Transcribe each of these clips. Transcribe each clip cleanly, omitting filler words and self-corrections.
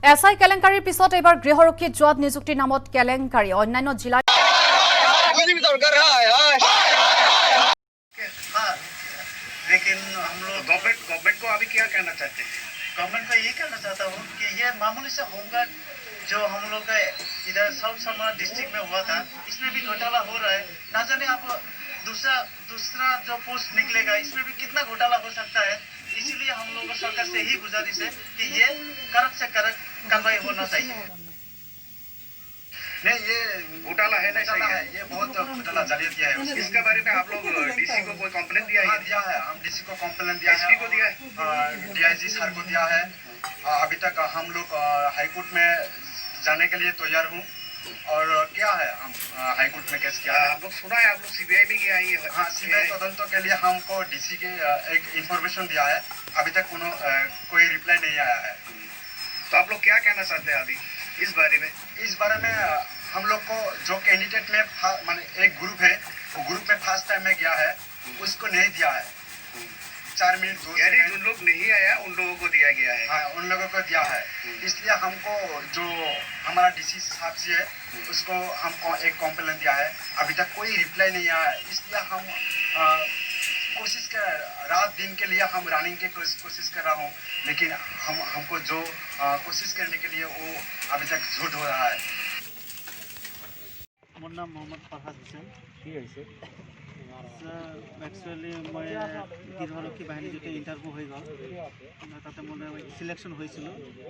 SI কেলেংকাৰীৰ পিছত এইবাৰ গৃহৰক্ষী জোৱাত নিযুক্তিৰ নামত কেলেংকাৰী অন্যান্য জিলাৰ लेकिन हम लोग गवर्नमेंट को अभी क्या कहना चाहते हैं? गवर्नमेंट को यही कहना चाहता हूँ कि ये मामूली से होमगार्ड जो हम लोग का इधर साउथ समर डिस्ट्रिक्ट में हुआ था, इसमें भी घोटाला हो रहा है। ना जाने आप दूसरा जो पोस्ट निकलेगा, इसमें भी कितना घोटाला हो सकता है। इसीलिए हम लोगों को सरकार से ही गुजारिश है कि ये कड़क से कड़क कार्रवाई होना चाहिए। नहीं, ये घोटाला है, नहीं सही है, ये बहुत घोटाला जारी किया है। इसके बारे में आप लोग डीसी को कोई कंप्लेंट दिया है? दिया है, हम डीसी को कंप्लेंट दिया है, एसपी को दिया है, डीआईजी सर को दिया है। अभी तक हम लोग हाईकोर्ट में जाने के लिए तैयार हूँ। और क्या है, हम हाईकोर्ट में केस किया है। हम लोग सुना है आप लोग सीबीआई में गया है। हाँ, सीबीआई तदंतों के लिए हमको डीसी के एक इंफॉर्मेशन दिया है। अभी तक कोई रिप्लाई नहीं आया है। तो आप लोग क्या कहना चाहते हैं अभी इस बारे में? इस बारे में हम लोग को जो कैंडिडेट में माने एक ग्रुप है, वो ग्रुप में फर्स्ट टाइम में गया है, उसको नहीं दिया है। 4 मिनट 2 यानी जो लोग नहीं आया उन लोगों को दिया गया है। हाँ, उन लोगों को दिया है। इसलिए हमको जो हमारा डीसी साहब जी है, उसको हमको एक कंप्लेंट दिया है। अभी तक कोई रिप्लाई नहीं आया है। इसलिए हम कोशिश कर रात दिन के लिए हम रनिंग की कोशिश कर रहा हूँ, लेकिन हमको जो कोशिश करने के लिए वो अभी तक झूठ हो रहा है। मोर नाम मोहम्मद फरहाद हुसैन। एक्चुअली मैं गृहरक्षी बाहिनी जो इंटरव्यू हो गल ताते मैं सिलेक्शन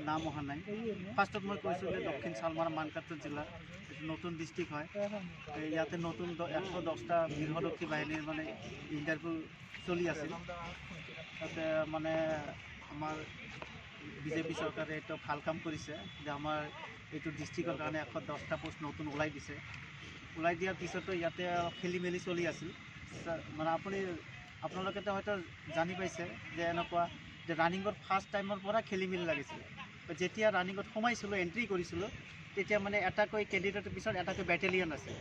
नाम अहा ना। फार्ष्टत मैं कैसा दक्षिण सालमारा मानकाटर जिला नतून डिस्ट्रिक्ट है। इते नतून 110टा गृहरक्षी बाहिनीर माने इंटरव्यू चलि आछिल। ताते माने आमार बीजेपी सरकारे एक ভাল কাম কৰিছে যে আমাৰ এইটো ডিষ্ট্ৰিক্টৰ কাৰণে 110টা পোষ্ট নতুন ওলাই দিছে। ওলাই দিয়াৰ পিছতো ইয়াতে খেলি মেলি চলি আছিল। মানে আপোনালোকে হয়তো জানি পাইছে যে এনেকুৱা যে ৰানিঙৰ ফাৰ্ষ্ট টাইমৰ পৰা খেলি মেলি লাগিছিল। যেতিয়া ৰানিঙত সোমাইছিলোঁ, এণ্ট্ৰি কৰিছিলোঁ, তেতিয়া মানে এটাকৈ কেণ্ডিডেটৰ পিছত এটাকৈ বেটেলিয়ন আছে।